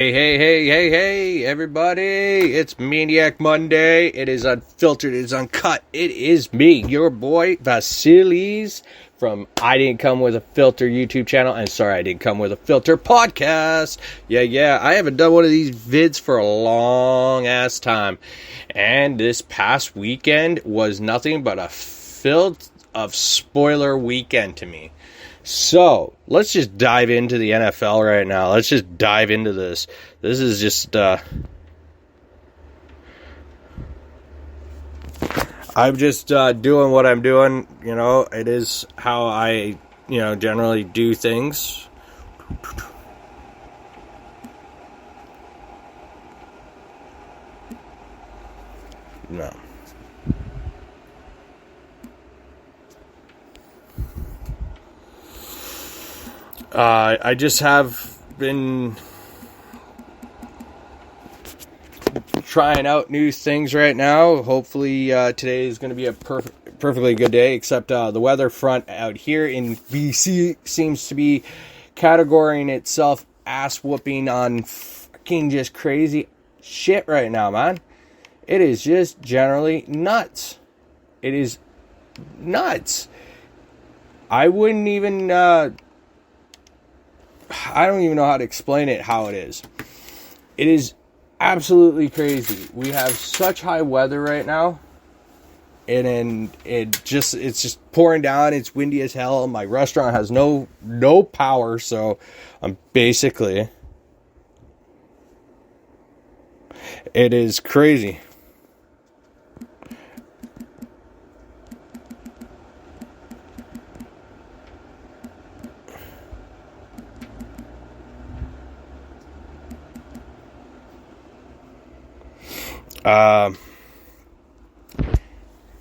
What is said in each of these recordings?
Hey, everybody. It's Maniac Monday. It is unfiltered, it is uncut. It is me, your boy, Vasilis, from I Didn't Come With a Filter YouTube channel. And sorry, I Didn't Come With a Filter podcast. Yeah. I haven't done one of these vids for a long-ass time. And this past weekend was nothing but a filled of spoiler weekend to me. So, let's just dive into the NFL right now. Let's just dive into this. This is just, I'm just doing what I'm doing. You know, it is how I, generally do things. No. I just have been trying out new things right now. Hopefully today is going to be a perfectly good day, except the weather front out here in BC seems to be categorizing itself ass whooping on fucking just crazy shit right now, man. It is just generally nuts. It is nuts. I wouldn't even I don't even know how to explain it, how it is. It is absolutely crazy. We have such high weather right now. And it's just pouring down. It's windy as hell. My restaurant has no power, so I'm basically, it is crazy.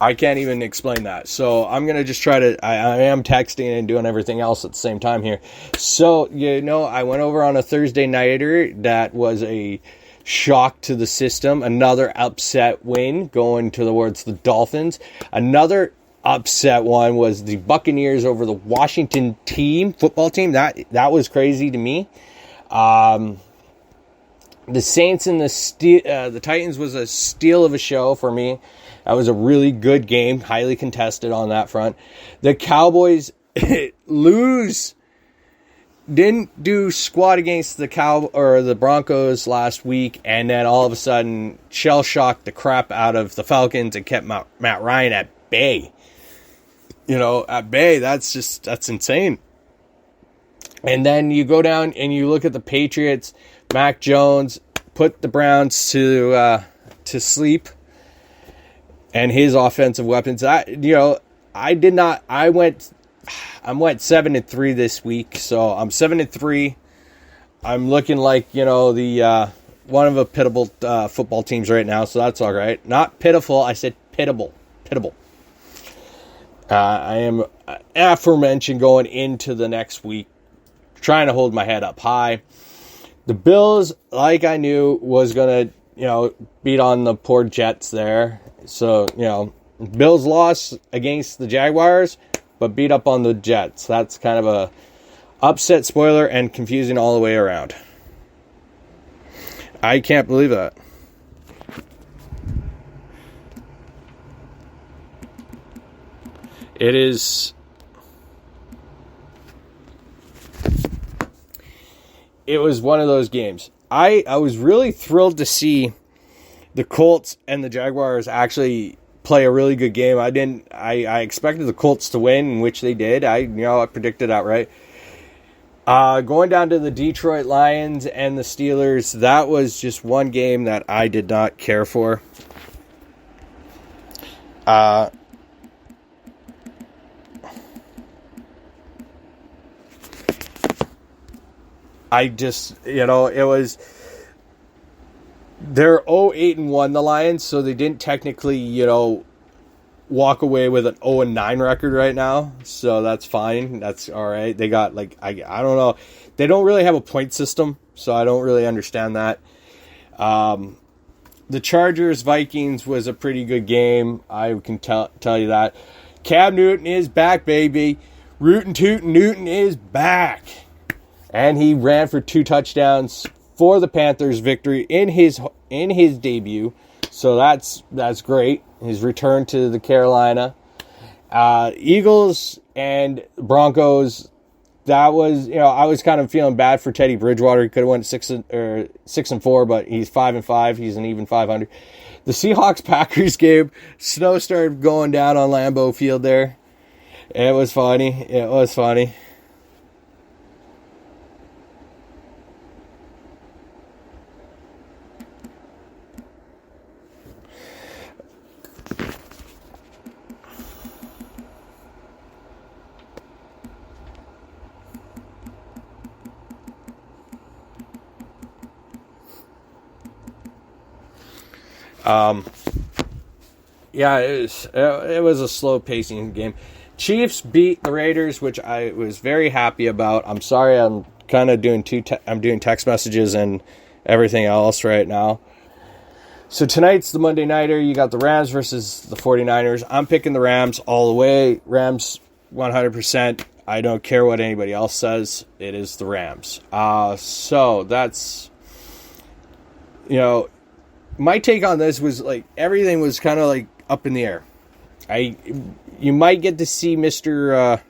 I can't even explain that. So I'm going to just try to, I am texting and doing everything else at the same time here. So, I went over on a Thursday nighter that was a shock to the system. Another upset win going towards the Dolphins. Another upset one was the Buccaneers over the Washington football team. That was crazy to me. The Saints and the Titans was a steal of a show for me. That was a really good game, highly contested on that front. The Cowboys didn't do squat against the Broncos last week, and then all of a sudden shell shocked the crap out of the Falcons and kept Matt Ryan at bay. At bay, that's insane. And then you go down and you look at the Patriots. Mac Jones put the Browns to sleep, and his offensive weapons. I'm 7-3 this week, so I'm 7-3. I'm looking like the one of the pitiable football teams right now, so that's all right. Not pitiful, I said pitiable. I am aforementioned going into the next week, trying to hold my head up high. The Bills, like I knew, was going to, beat on the poor Jets there. So, Bills lost against the Jaguars, but beat up on the Jets. That's kind of a upset spoiler and confusing all the way around. I can't believe that. It is... It was one of those games. I was really thrilled to see the Colts and the Jaguars actually play a really good game. I expected the Colts to win, which they did. I predicted outright. Going down to the Detroit Lions and the Steelers, that was just one game that I did not care for. It was, they're 0-8-1, the Lions, so they didn't technically, walk away with an 0-9 record right now, so that's fine. That's all right. They got, I don't know. They don't really have a point system, so I don't really understand that. The Chargers-Vikings was a pretty good game. I can tell you that. Cam Newton is back, baby. Rootin' Tootin' Newton is back. And he ran for 2 touchdowns, for the Panthers victory in his debut. So that's great. His return to the Carolina. Eagles and Broncos. That was, I was kind of feeling bad for Teddy Bridgewater. He could have went 6-4, but he's 5-5. He's an even 500. The Seahawks-Packers game, snow started going down on Lambeau Field there. It was funny. It was a slow pacing game. Chiefs beat the Raiders, which I was very happy about. I'm sorry, I'm kind of doing I'm doing text messages and everything else right now. So tonight's the Monday Nighter. You got the Rams versus the 49ers. I'm picking the Rams all the way. Rams 100%. I don't care what anybody else says. It is the Rams. So that's, my take on this was like everything was kind of like up in the air. You might get to see Mr.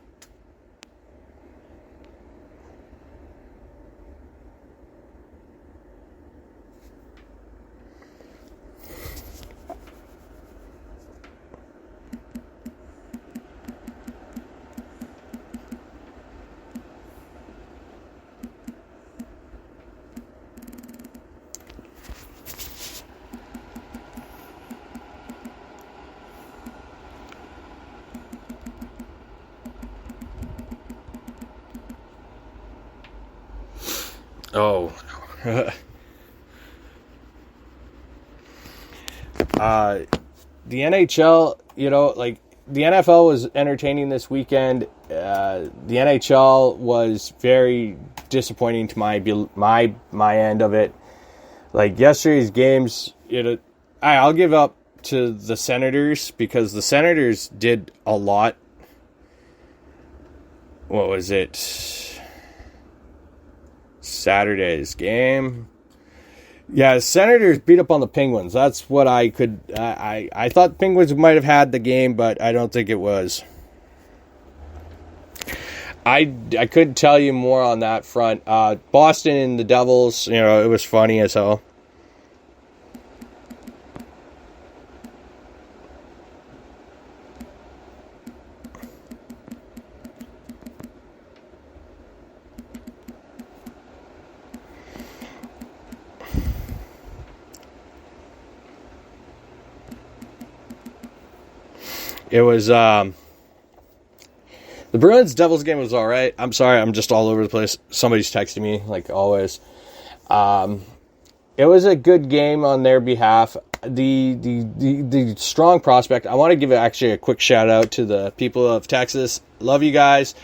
Oh. The NHL, the NFL was entertaining this weekend. The NHL was very disappointing to my end of it. Like yesterday's games, I'll give up to the Senators because the Senators did a lot. What was it? Saturday's game. Yeah, the Senators beat up on the Penguins. That's what I could... I thought the Penguins might have had the game, but I don't think it was. I couldn't tell you more on that front. Boston and the Devils, it was funny as hell. It was, the Bruins-Devils game was all right. I'm sorry, I'm just all over the place. Somebody's texting me, like always. It was a good game on their behalf. The strong prospect, I want to give actually a quick shout-out to the people of Texas. Love you guys.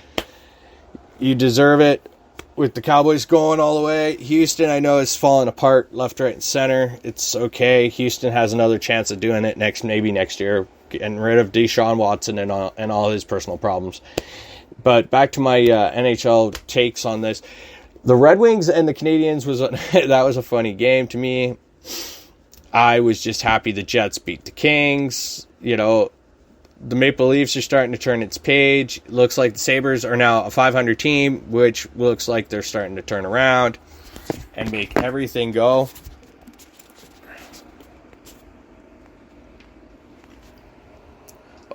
You deserve it. With the Cowboys going all the way, Houston, I know, is falling apart left, right, and center. It's okay. Houston has another chance of doing it maybe next year. Getting rid of Deshaun Watson and all his personal problems. But back to my NHL takes on this. The Red Wings and the Canadiens that was a funny game to me. I was just happy the Jets beat the Kings. The Maple Leafs are starting to turn its page. Looks like the Sabres are now a 500 team, which looks like they're starting to turn around and make everything go.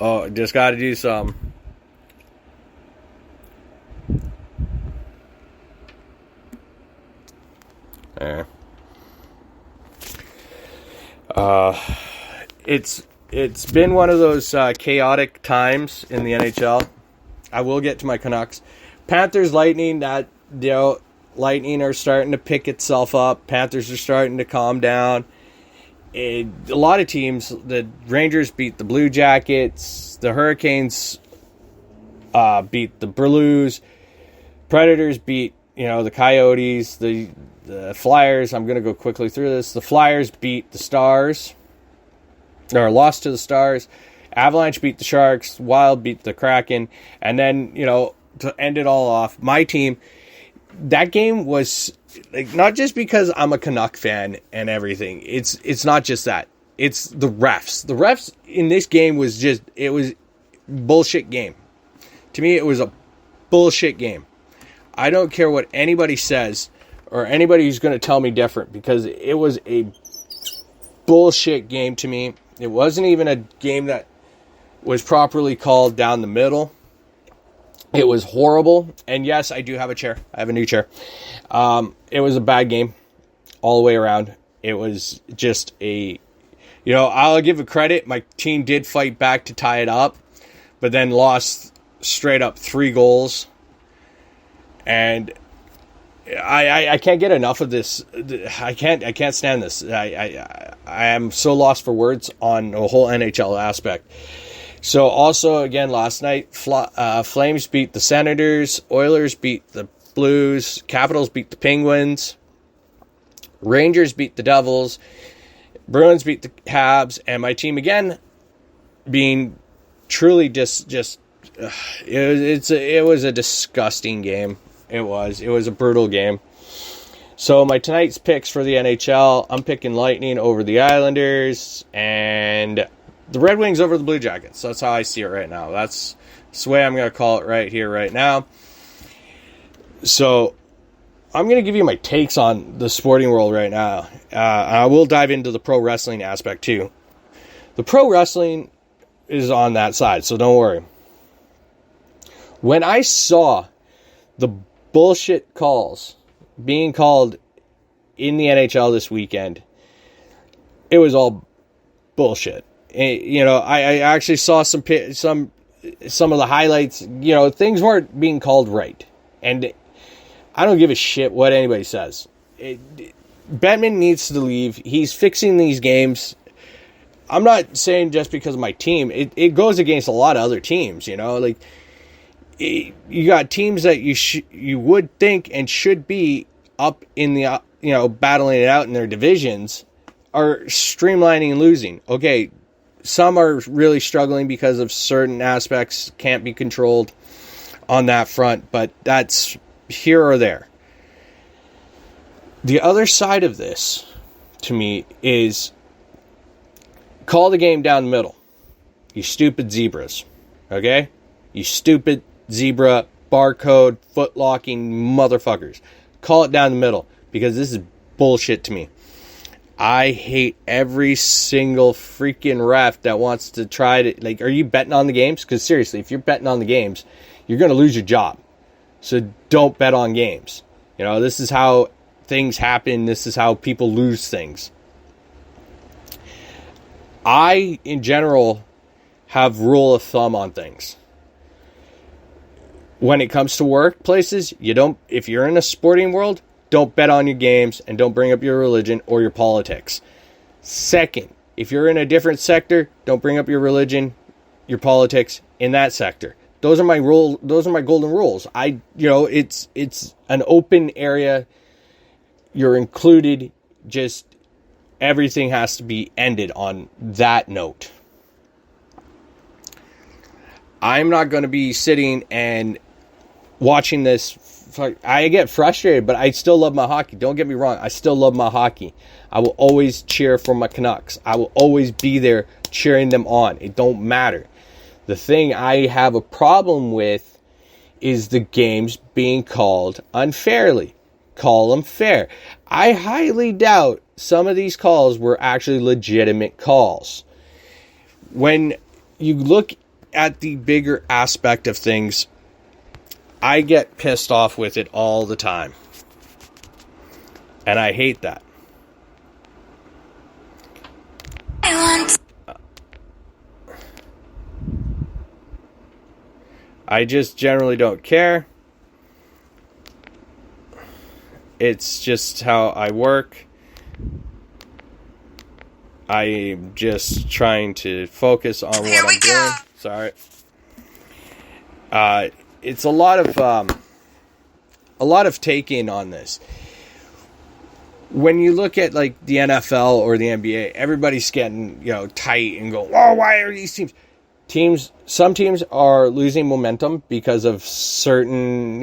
Oh, just got to do some. There. It's been one of those chaotic times in the NHL. I will get to my Canucks. Panthers, Lightning. Lightning are starting to pick itself up. Panthers are starting to calm down. A lot of teams, the Rangers beat the Blue Jackets, the Hurricanes beat the Blues, Predators beat the Coyotes, the Flyers. I'm going to go quickly through this. The Flyers beat the Stars, or lost to the Stars. Avalanche beat the Sharks. Wild beat the Kraken, and then to end it all off, my team. That game was like, not just because I'm a Canuck fan and everything. It's not just that. It's the refs. The refs in this game was bullshit game. To me, it was a bullshit game. I don't care what anybody says or anybody who's going to tell me different, because it was a bullshit game to me. It wasn't even a game that was properly called down the middle. It was horrible. And yes, I do have a chair. I have a new chair. It was a bad game all the way around. It was just I'll give it credit. My team did fight back to tie it up, but then lost straight up 3 goals. And I can't get enough of this. I can't stand this. I am so lost for words on the whole NHL aspect. So also, again, last night, Flames beat the Senators, Oilers beat the Blues, Capitals beat the Penguins, Rangers beat the Devils, Bruins beat the Habs, and my team again being truly it was a disgusting game. It was a brutal game. So my tonight's picks for the NHL, I'm picking Lightning over the Islanders and the Red Wings over the Blue Jackets. That's how I see it right now. That's the way I'm going to call it right here, right now. So I'm going to give you my takes on the sporting world right now. I will dive into the pro wrestling aspect too. The pro wrestling is on that side, so don't worry. When I saw the bullshit calls being called in the NHL this weekend, it was all bullshit. I actually saw some of the highlights. Things weren't being called right, and I don't give a shit what anybody says. Bettman needs to leave. He's fixing these games. I'm not saying just because of my team. It goes against a lot of other teams. You got teams that you would think and should be up in the battling it out in their divisions are streamlining and losing. Okay, some are really struggling because of certain aspects can't be controlled on that front, but that's here or there. The other side of this, to me, is call the game down the middle. You stupid zebras. Okay? You stupid zebra, barcode, foot-locking motherfuckers. Call it down the middle, because this is bullshit to me. I hate every single freaking ref that wants to try to... are you betting on the games? Because seriously, if you're betting on the games, you're going to lose your job. So don't bet on games. This is how things happen. This is how people lose things. I, in general, have rule of thumb on things. When it comes to workplaces, if you're in a sporting world, don't bet on your games and don't bring up your religion or your politics. Second, if you're in a different sector, don't bring up your religion, your politics in that sector. Those are my golden rules. It's an open area. You're included. Just everything has to be ended on that note. I'm not going to be sitting and watching this. I get frustrated, but I still love my hockey. Don't get me wrong. I still love my hockey. I will always cheer for my Canucks. I will always be there cheering them on. It don't matter. The thing I have a problem with is the games being called unfairly. Call them fair. I highly doubt some of these calls were actually legitimate calls. When you look at the bigger aspect of things, I get pissed off with it all the time. And I hate that. I just generally don't care. It's just how I work. I'm just trying to focus on what I'm doing. Sorry. It's a lot of take-in on this. When you look at the NFL or the NBA, everybody's getting tight and go, oh, why are these teams? Some teams are losing momentum because of certain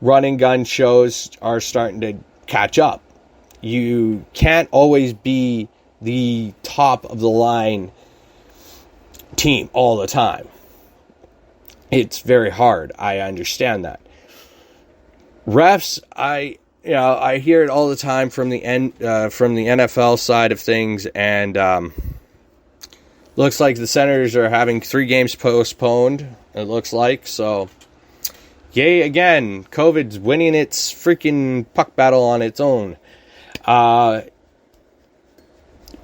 run and gun shows are starting to catch up. You can't always be the top of the line team all the time. It's very hard. I understand that. Refs, I hear it all the time from the NFL side of things, and looks like the Senators are having 3 games postponed. It looks like so. Yay again! COVID's winning its freaking puck battle on its own.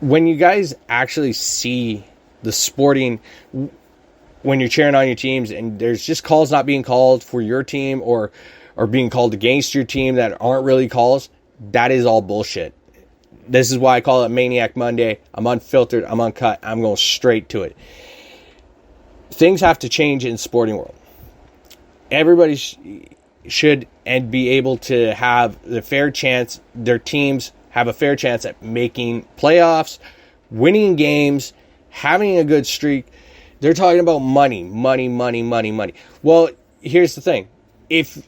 When you guys actually see the sporting, when you're cheering on your teams, and there's just calls not being called for your team or being called against your team that aren't really calls, that is all bullshit. This is why I call it Maniac Monday. I'm unfiltered. I'm uncut. I'm going straight to it. Things have to change in the sporting world. Everybody should and be able to have the fair chance. Their teams have a fair chance at making playoffs, winning games, having a good streak. They're talking about money. Well, here's the thing. If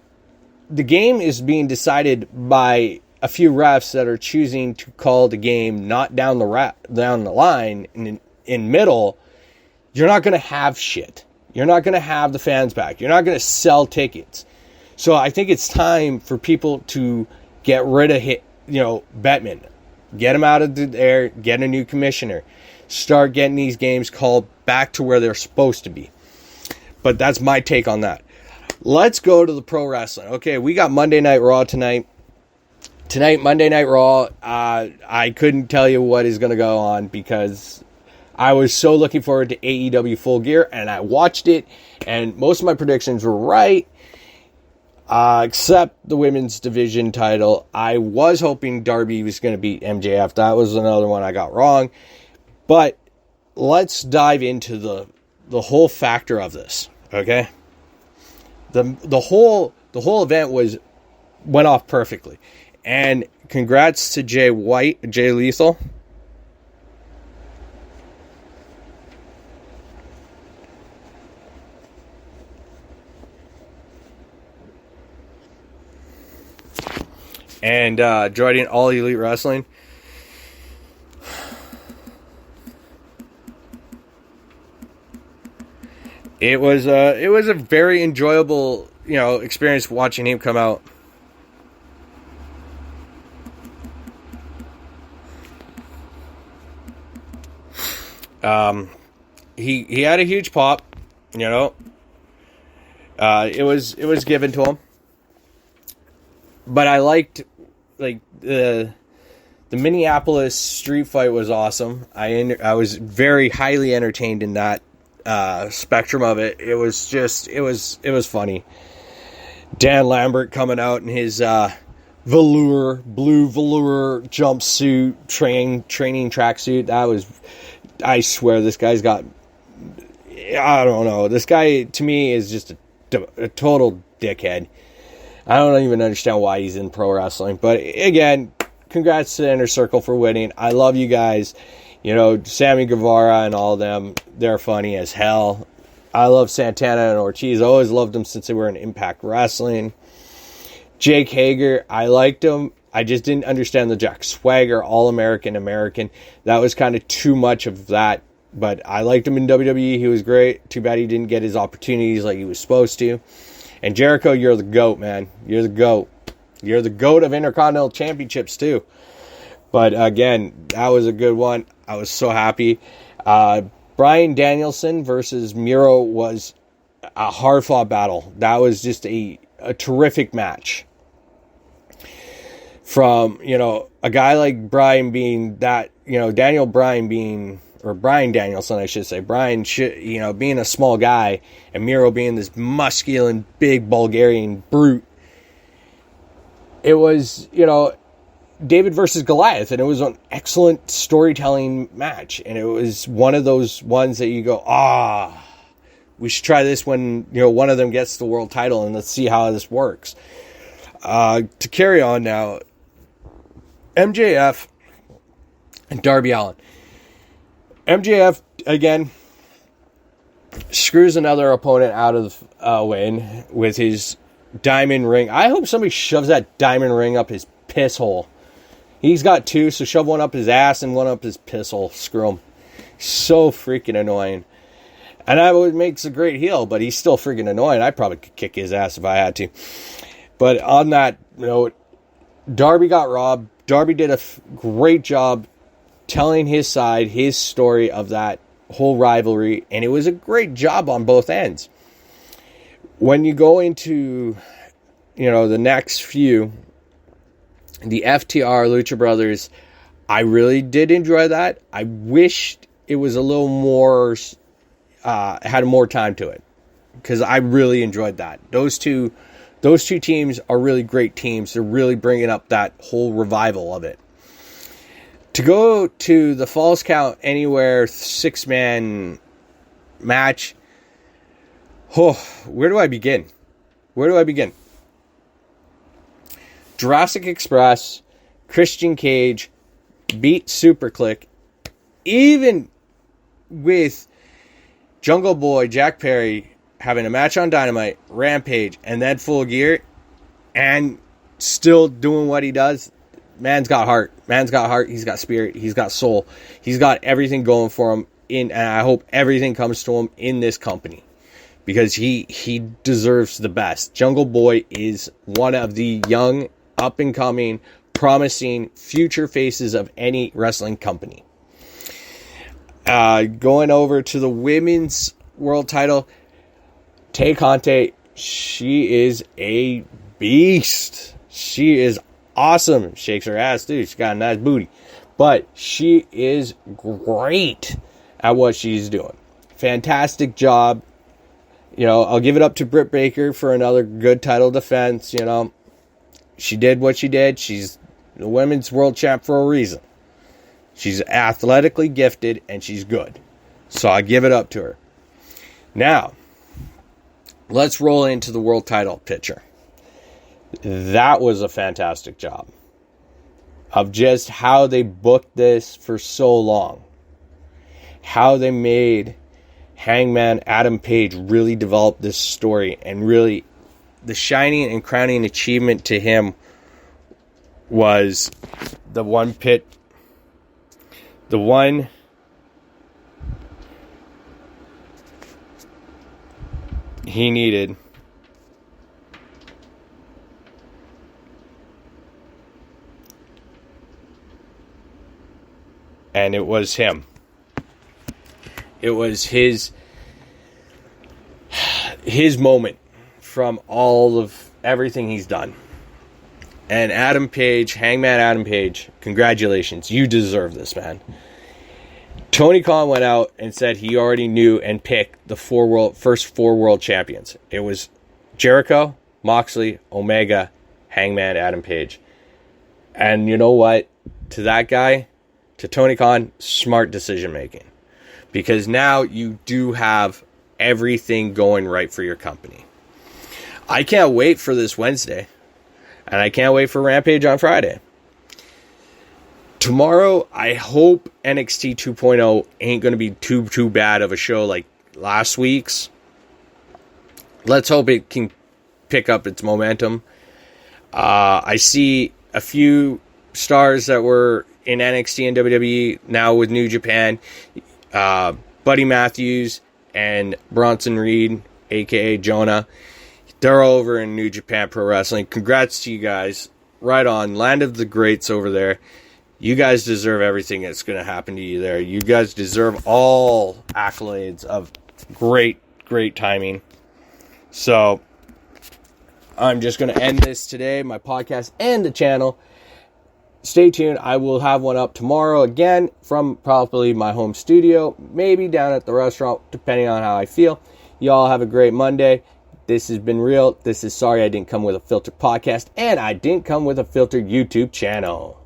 the game is being decided by a few refs that are choosing to call the game not down the line in middle, you're not going to have shit. You're not going to have the fans back. You're not going to sell tickets. So I think it's time for people to get rid of Bettman. Get him out of there. Get a new commissioner. Start getting these games called back to where they're supposed to be. But that's my take on that. Let's go to the pro wrestling. Okay, we got Monday Night Raw tonight. Tonight, Monday Night Raw, I couldn't tell you what is going to go on because I was so looking forward to AEW Full Gear, and I watched it, and most of my predictions were right, except the women's division title. I was hoping Darby was going to beat MJF. That was another one I got wrong. But let's dive into the whole factor of this, okay? The whole event went off perfectly. And congrats to Jay Lethal. And joining All Elite Wrestling. It was a very enjoyable, experience watching him come out. He had a huge pop, it was given to him, but I liked the Minneapolis street fight was awesome. I was very highly entertained in that spectrum of it. It was funny. Dan Lambert coming out in his blue velour jumpsuit, training tracksuit. I swear this guy's got, I don't know. This guy, to me, is just a total dickhead. I don't even understand why he's in pro wrestling. But again, congrats to Inner Circle for winning. I love you guys. Sammy Guevara and all of them, they're funny as hell. I love Santana and Ortiz. I always loved them since they were in Impact Wrestling. Jake Hager, I liked him. I just didn't understand the Jack Swagger, All-American. That was kind of too much of that. But I liked him in WWE. He was great. Too bad he didn't get his opportunities like he was supposed to. And Jericho, you're the GOAT, man. You're the GOAT. You're the GOAT of Intercontinental Championships, too. But again, that was a good one. I was so happy. Bryan Danielson versus Miro was a hard-fought battle. That was just a terrific match. From, a guy like Bryan being that, Bryan Danielson, I should say. Bryan, being a small guy, and Miro being this muscular, big Bulgarian brute. It was, David versus Goliath, and it was an excellent storytelling match. And it was one of those ones that you go, we should try this when, one of them gets the world title, and let's see how this works. To carry on now, MJF and Darby Allin. MJF, again, screws another opponent out of a win with his diamond ring. I hope somebody shoves that diamond ring up his piss hole. He's got 2, so shove one up his ass and one up his piss hole. Screw him. So freaking annoying. And that makes a great heel, but he's still freaking annoying. I probably could kick his ass if I had to. But on that note, Darby got robbed. Darby did a great job telling his side, his story of that whole rivalry, and it was a great job on both ends. When you go into, the next few, the FTR Lucha Brothers, I really did enjoy that. I wished it was a little more, had more time to it, because I really enjoyed that. Those two teams are really great teams. They're really bringing up that whole revival of it. To go to the Falls Count Anywhere 6-man match, where do I begin? Jurassic Express, Christian Cage beat Super Click, even with Jungle Boy Jack Perry having a match on Dynamite, Rampage, and then Full Gear, and still doing what he does. Man's got heart. He's got spirit. He's got soul. He's got everything going for him. And I hope everything comes to him in this company, because he deserves the best. Jungle Boy is one of the young, up-and-coming, promising future faces of any wrestling company. Going over to the women's world title, Tay Conte, she is a beast. She is awesome. Shakes her ass, too. She's got a nice booty. But she is great at what she's doing. Fantastic job. I'll give it up to Britt Baker for another good title defense. She did what she did. She's the women's world champ for a reason. She's athletically gifted, and she's good. So I give it up to her. Now, let's roll into the world title picture. That was a fantastic job of just how they booked this for so long. How they made Hangman Adam Page really develop this story, and really the shining and crowning achievement to him was the one he needed. And it was him. It was his moment from all of everything he's done. And Adam Page, Hangman Adam Page, congratulations. You deserve this, man. Tony Khan went out and said he already knew and picked the first four world champions. It was Jericho, Moxley, Omega, Hangman Adam Page. And you know what? To that guy, to Tony Khan, smart decision making. Because now you do have everything going right for your company. I can't wait for this Wednesday. And I can't wait for Rampage on Friday. Tomorrow, I hope NXT 2.0 ain't going to be too bad of a show like last week's. Let's hope it can pick up its momentum. I see a few stars that were in NXT and WWE now with New Japan. Buddy Matthews and Bronson Reed, a.k.a. Jonah. They're over in New Japan Pro Wrestling. Congrats to you guys. Right on. Land of the Greats over there. You guys deserve everything that's going to happen to you there. You guys deserve all accolades of great timing. So, I'm just going to end this today, my podcast and the channel. Stay tuned. I will have one up tomorrow again from probably my home studio. Maybe down at the restaurant, depending on how I feel. Y'all have a great Monday. This has been real. This is Sorry I Didn't Come With a Filtered Podcast. And I didn't come with a filtered YouTube channel.